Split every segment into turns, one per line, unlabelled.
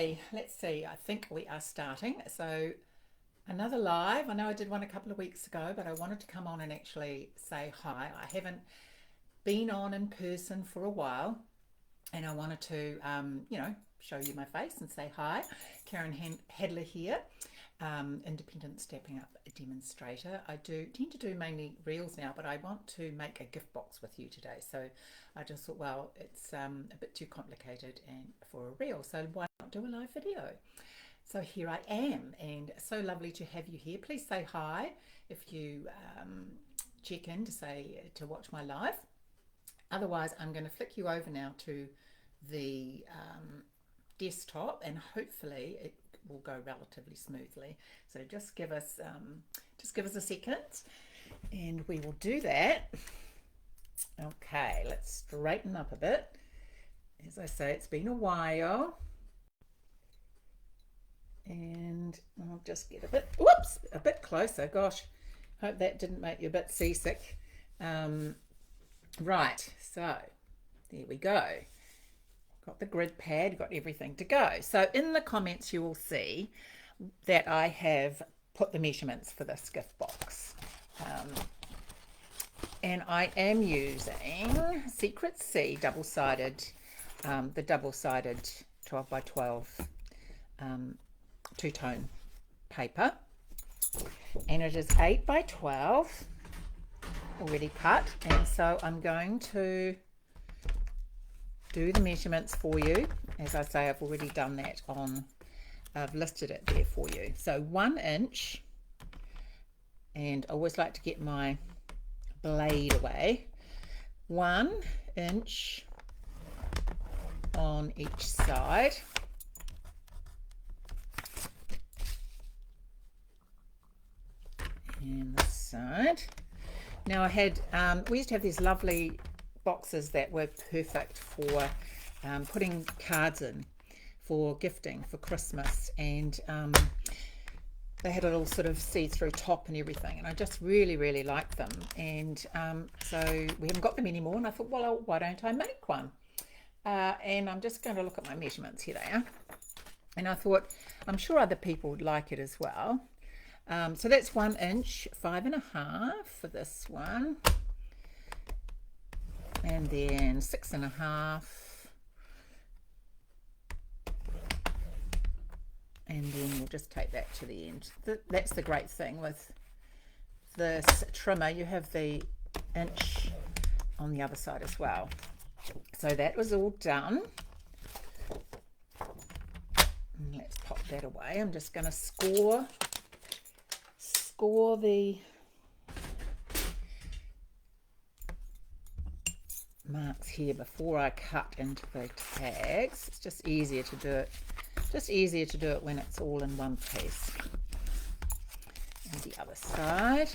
Okay, let's see. I think we are starting. So, another live. I know I did one a couple of weeks ago, but I wanted to come on and actually say hi. I haven't been on in person for a while, and I wanted to, show you my face and say hi. Karen Hadler here, independent stepping up demonstrator. I do tend to do mainly reels now, but I want to make a gift box with you today. So I just thought, well, it's a bit too complicated and for a reel, so why not do a live video? So here I am, and so lovely to have you here. Please say hi if you check in to watch my live. Otherwise, I'm going to flick you over now to the desktop, and hopefully it will go relatively smoothly. So just give us a second, and we will do that. Okay, let's straighten up a bit. As I say, it's been a while, and I'll just get a bit closer. Gosh, hope that didn't make you a bit seasick. Right, so there we go. Got the grid pad, got everything to go. So in the comments you will see that I have put the measurements for this gift box. And I am using Secret C double-sided, the double-sided 12 by 12 two-tone paper. And it is 8 by 12 already cut. And so I'm going to do the measurements for you. As I say, I've already done that I've listed it there for you. So 1 inch, and I always like to get my blade away. 1 inch on each side. And this side. Now I had, we used to have these lovely boxes that were perfect for putting cards in for gifting for Christmas, and they had a little sort of see-through top and everything, and I just really liked them. And so we haven't got them anymore, and I thought, well, why don't I make one? And I'm just going to look at my measurements. Here they are. And I thought, I'm sure other people would like it as well. So that's 1 inch, 5.5 for this one, and then 6.5, and then we'll just take that to the end. That's the great thing with this trimmer, you have the inch on the other side as well. So that was all done. And let's pop that away. I'm just going to score the marks here before I cut into the tags. It's just easier to do it when it's all in one piece. And the other side,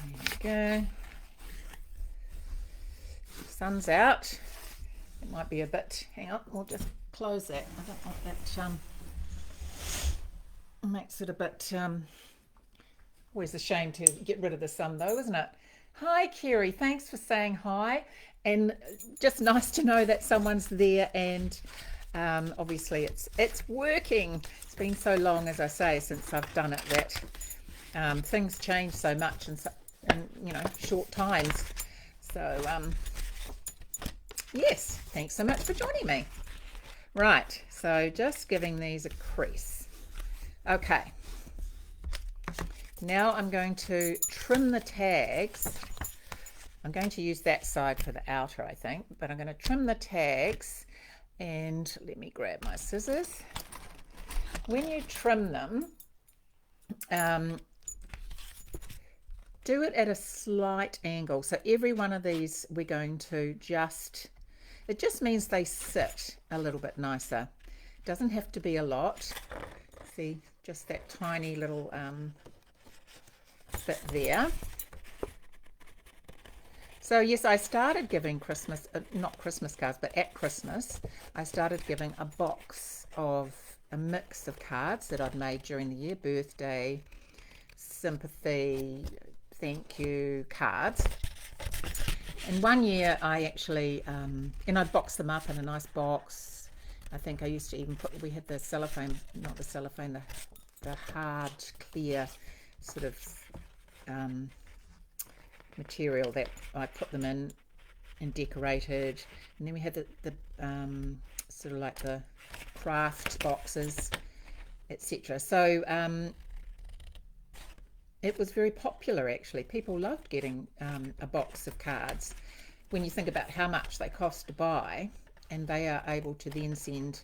there we go. Sun's out. It might be a bit, hang on, we'll just close that. I don't want that makes it a bit always a shame to get rid of the sun though, isn't it? Hi Kerry, thanks for saying hi, and just nice to know that someone's there. And obviously it's working. It's been so long, as I say, since I've done it, that things change so much in short times. So yes, thanks so much for joining me. Right, so just giving these a crease. Okay, now I'm going to trim the tags. I'm going to use that side for the outer, I think, but I'm going to trim the tags, and let me grab my scissors. When you trim them, do it at a slight angle. So every one of these we're going to it just means they sit a little bit nicer. Doesn't have to be a lot. See, just that tiny little bit there. So yes, I started giving not Christmas cards, but at Christmas, I started giving a box of a mix of cards that I'd made during the year, birthday, sympathy, thank you cards. And one year I actually, and I'd box them up in a nice box. I think I used to even put, we had the cellophane, not the cellophane, the hard, clear sort of material that I put them in and decorated. And then we had the sort of like the craft boxes, etc. So it was very popular actually. People loved getting a box of cards when you think about how much they cost to buy, and they are able to then send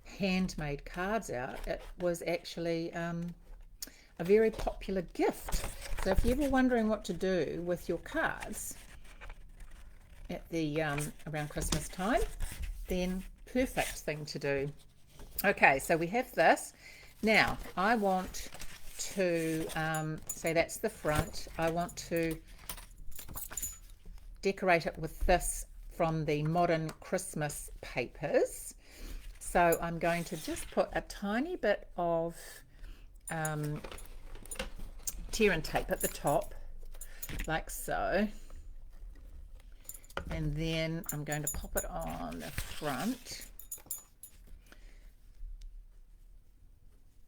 handmade cards out. It was actually a very popular gift. So if you're ever wondering what to do with your cards at the around Christmas time, then perfect thing to do. Okay, so we have this. Now I want to say that's the front. I want to decorate it with this from the Modern Christmas papers. So I'm going to just put a tiny bit of tear and tape at the top, like so, and then I'm going to pop it on the front,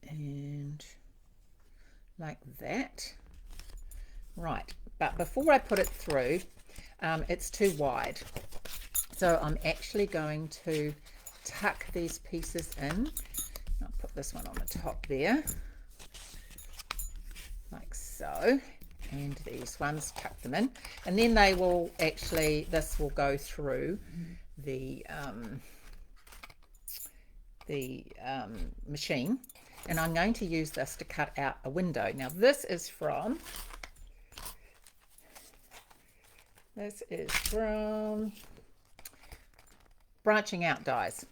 and like that. Right, but before I put it through, it's too wide, so I'm actually going to tuck these pieces in. I'll put this one on the top there, like so, and these ones, tuck them in, and then they will actually, this will go through the machine, and I'm going to use this to cut out a window. Now this is from Branching Out Dies.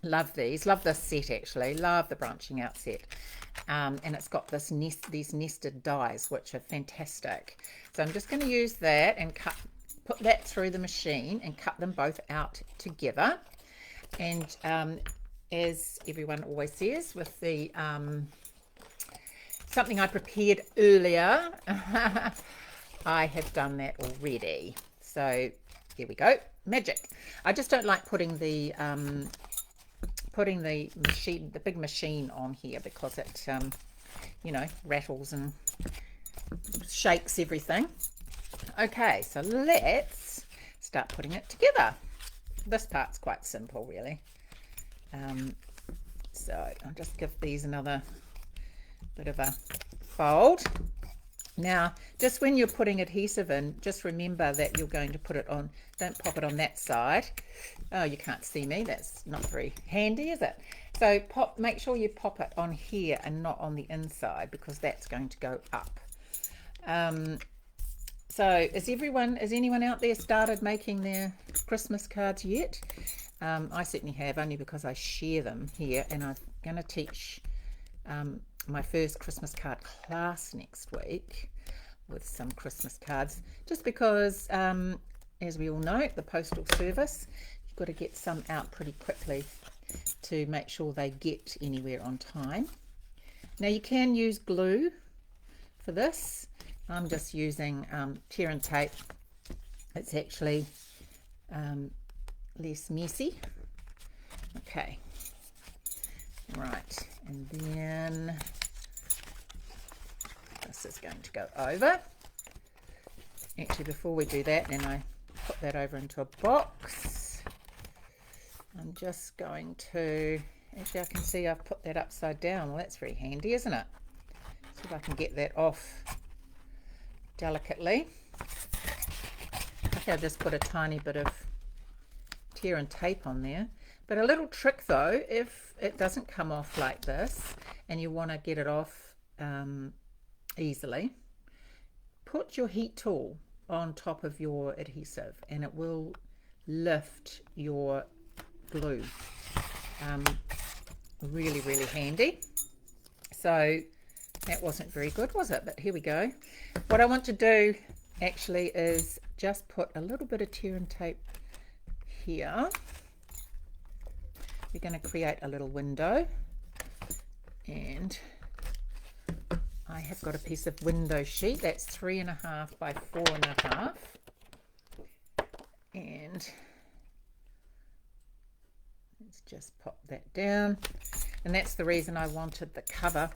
Love these, love this set actually, love the Branching Out set. And it's got these nested dies, which are fantastic. So I'm just going to use that and put that through the machine and cut them both out together. And as everyone always says, with the something I prepared earlier, I have done that already. So here we go, magic. I just don't like putting the machine, the big machine on here, because it you know, rattles and shakes everything. Okay, so let's start putting it together. This part's quite simple really. So I'll just give these another bit of a fold. Now just when you're putting adhesive in, just remember that you're going to put it on, don't pop it on that side. Oh, you can't see me, that's not very handy, is it? So make sure you pop it on here and not on the inside, because that's going to go up. So has anyone out there started making their Christmas cards yet? I certainly have, only because I share them here, and I'm going to teach my first Christmas card class next week with some Christmas cards, just because as we all know, the postal service, you've got to get some out pretty quickly to make sure they get anywhere on time. Now you can use glue for this. I'm just using tear and tape. It's actually less messy. Okay, right, and then this is going to go over. Actually, before we do that, then I put that over into a box. I'm just going to, actually I can see I've put that upside down. Well, that's very handy, isn't it? See if I can get that off delicately. Okay, I've just put a tiny bit of tear and tape on there. But a little trick though, if it doesn't come off like this and you want to get it off easily, put your heat tool on top of your adhesive and it will lift your glue. Really, really handy. So that wasn't very good, was it? But here we go. What I want to do actually is just put a little bit of tear and tape here. We're going to create a little window, and I have got a piece of window sheet that's 3.5 by 4.5, Let's just pop that down. And that's the reason I wanted the cover,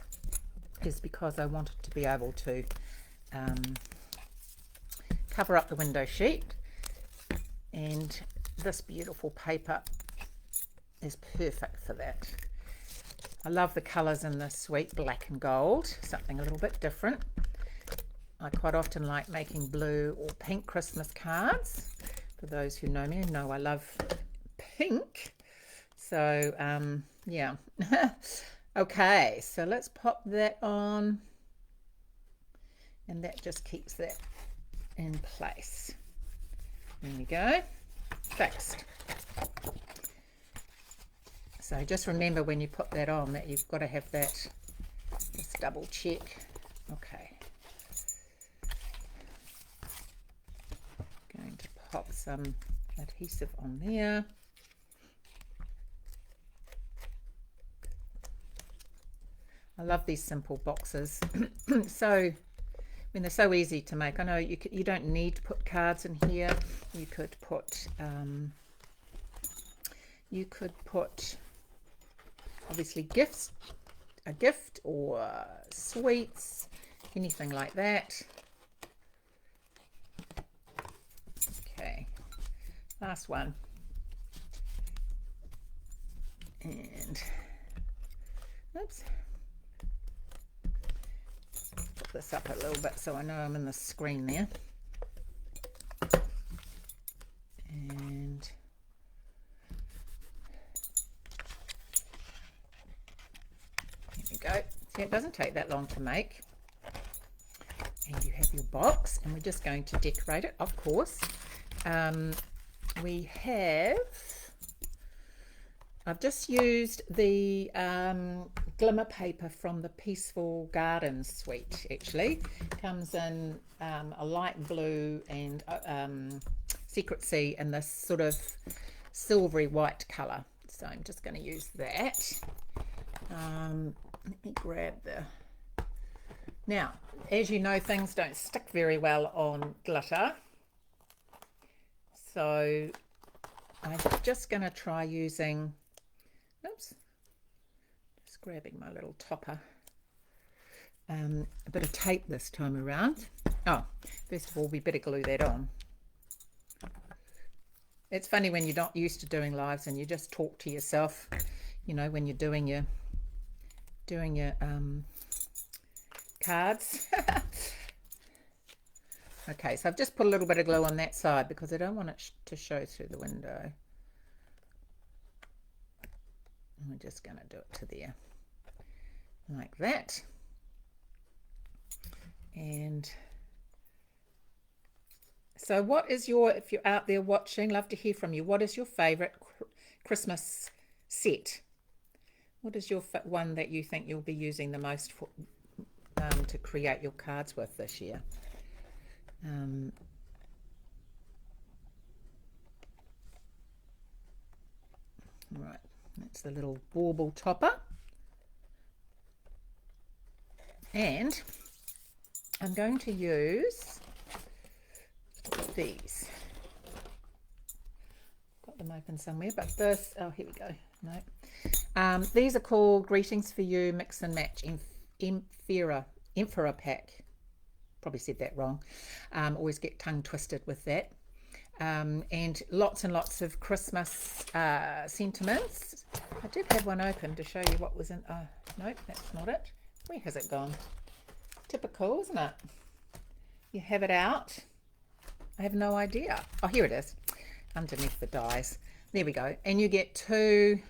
is because I wanted to be able to cover up the window sheet. And this beautiful paper is perfect for that. I love the colours in this sweet black and gold, something a little bit different. I quite often like making blue or pink Christmas cards. For those who know me know I love pink. So yeah. Okay, so let's pop that on, and that just keeps that in place. There we go, fixed. So just remember when you put that on that you've got to have that, just double check. Okay. Going to pop some adhesive on there. I love these simple boxes. So, they're so easy to make. I know you don't need to put cards in here. You could put obviously gifts, a gift or sweets, anything like that. Okay, last one. And oops, put this up a little bit so I know I'm in the screen there. And there we go. See, it doesn't take that long to make. And you have your box, and we're just going to decorate it, of course. We have, I've just used the glimmer paper from the Peaceful Gardens suite. Actually comes in a light blue and Secret Sea in this sort of silvery white color, so I'm just going to use that. Let me grab the, now as you know, things don't stick very well on glitter, so I'm just going to try using, oops, just grabbing my little topper, a bit of tape this time around. Oh, first of all, we better glue that on. It's funny when you're not used to doing lives and you just talk to yourself, you know, when you're doing your cards. Okay, so I've just put a little bit of glue on that side because I don't want it to show through the window. We're just going to do it to there, like that. And so what is your, if you're out there watching, love to hear from you, what is your favorite Christmas set? What is your one that you think you'll be using the most for, to create your cards with this year? Right, that's the little bauble topper. And I'm going to use these. Got them open somewhere, but this, oh, here we go. No. These are called Greetings for You Mix and Match Emperor Pack. Probably said that wrong. Always get tongue twisted with that. And lots of Christmas sentiments. I did have one open to show you what was in. Oh, nope, that's not it. Where has it gone? Typical, isn't it? You have it out. I have no idea. Oh, here it is, underneath the dies. There we go. And you get two.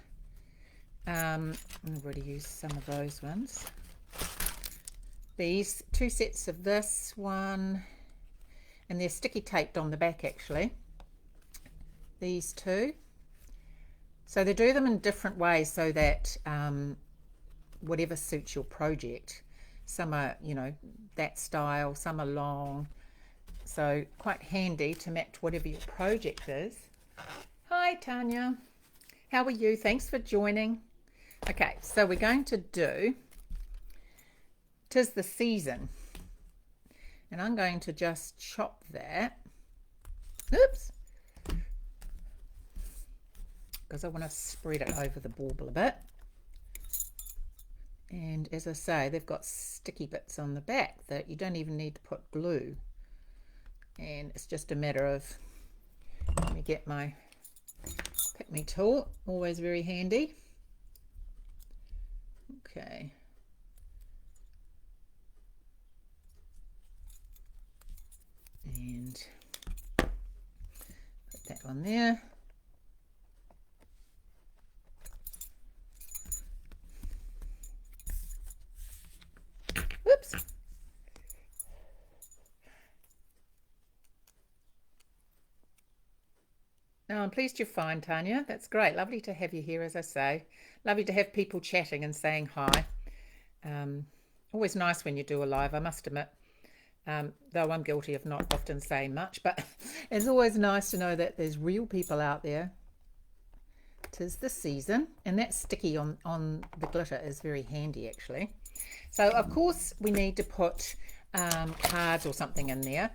I've already used some of those ones. These two sets of this one, and they're sticky taped on the back actually. These two. So they do them in different ways so that whatever suits your project. Some are, you know, that style, some are long. So quite handy to match whatever your project is. Hi Tanya, how are you? Thanks for joining. Okay, so we're going to do 'Tis the Season. And I'm going to just chop that. Oops. because I want to spread it over the bauble a bit. And as I say, they've got sticky bits on the back that you don't even need to put glue. And it's just a matter of, let me get my pick me tool, always very handy. Okay. And put that on there. Whoops. No, I'm pleased you're fine, Tanya. That's great. Lovely to have you here, as I say. Lovely to have people chatting and saying hi. Always nice when you do a live, I must admit. Though I'm guilty of not often saying much, but it's always nice to know that there's real people out there. 'Tis the season, and that sticky on the glitter is very handy, actually. So, of course, we need to put cards or something in there.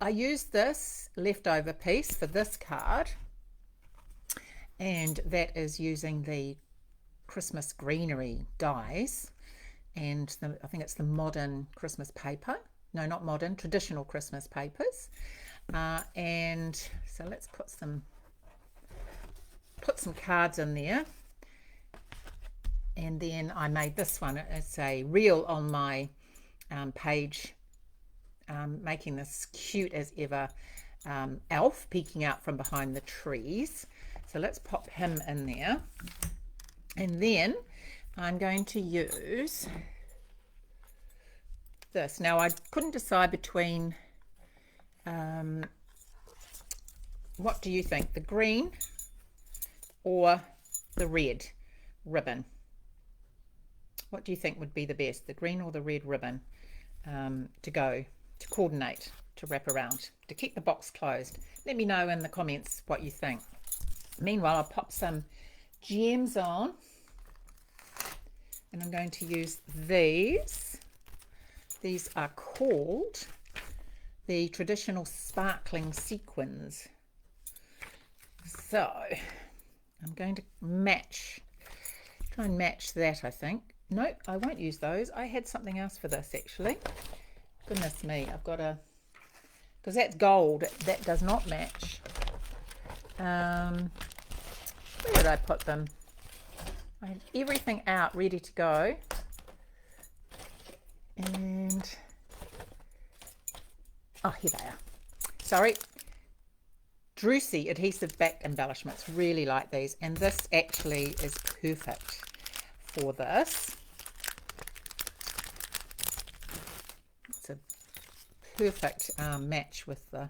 I used this leftover piece for this card, and that is using the Christmas greenery dies, and I think it's the modern Christmas paper. No, not modern, traditional Christmas papers. And so let's put some cards in there. And then I made this one. It's a reel on my page, making this cute as ever elf peeking out from behind the trees. So let's pop him in there. And then I'm going to use this. Now I couldn't decide between, what do you think, the green or the red ribbon? What do you think would be the best, the green or the red ribbon to coordinate, to wrap around, to keep the box closed? Let me know in the comments what you think. Meanwhile, I'll pop some gems on, and I'm going to use these. These are called the traditional sparkling sequins. So I'm going to try and match that, I think. No, I won't use those. I had something else for this, actually. Goodness me, I've got because that's gold, that does not match. Where did I put them? I had everything out ready to go. And, oh, here they are. Sorry. Drucy adhesive back embellishments. Really like these. And this actually is perfect for this. It's a perfect match with the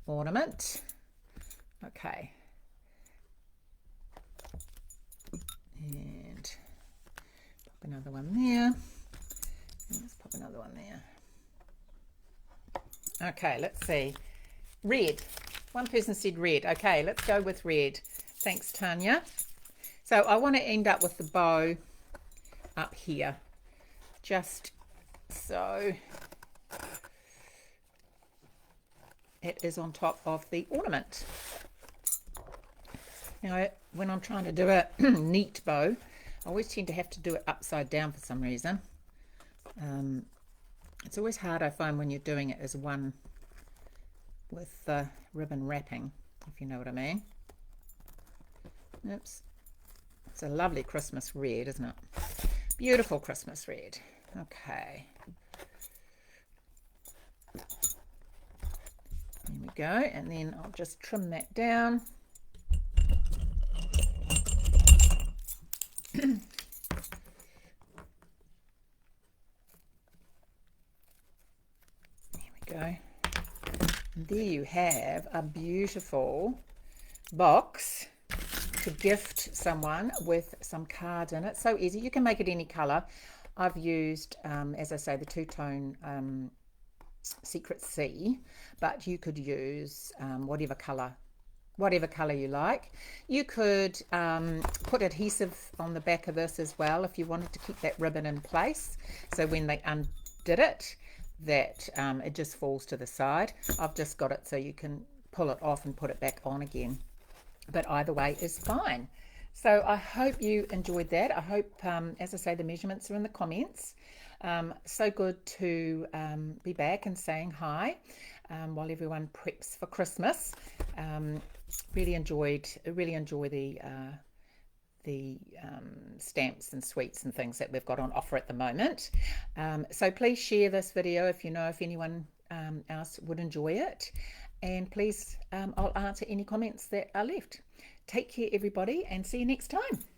ornament. Okay. And pop another one there. And let's pop another one there. Okay, let's see. Red. One person said red. Okay, let's go with red. Thanks, Tanya. So I want to end up with the bow up here, just so it is on top of the ornament. Now, when I'm trying to do a neat bow, I always tend to have to do it upside down for some reason. It's always hard, I find, when you're doing it as one with the ribbon wrapping, if you know what I mean. Oops. It's a lovely Christmas red, isn't it? Beautiful Christmas red. Okay. There we go. And then I'll just trim that down. Go. And there you have a beautiful box to gift someone with some cards in it. So easy. You can make it any color. I've used, as I say, the two-tone Secret Sea, but you could use whatever color you like. You could put adhesive on the back of this as well if you wanted to keep that ribbon in place. So when they undid it, that it just falls to the side. I've just got it so you can pull it off and put it back on again. but either way is fine. So I hope you enjoyed that. I hope, as I say, the measurements are in the comments. So good to be back and saying hi while everyone preps for Christmas. Really enjoy the stamps and sweets and things that we've got on offer at the moment. So please share this video if you know if anyone else would enjoy it, and please I'll answer any comments that are left. Take care everybody, and see you next time.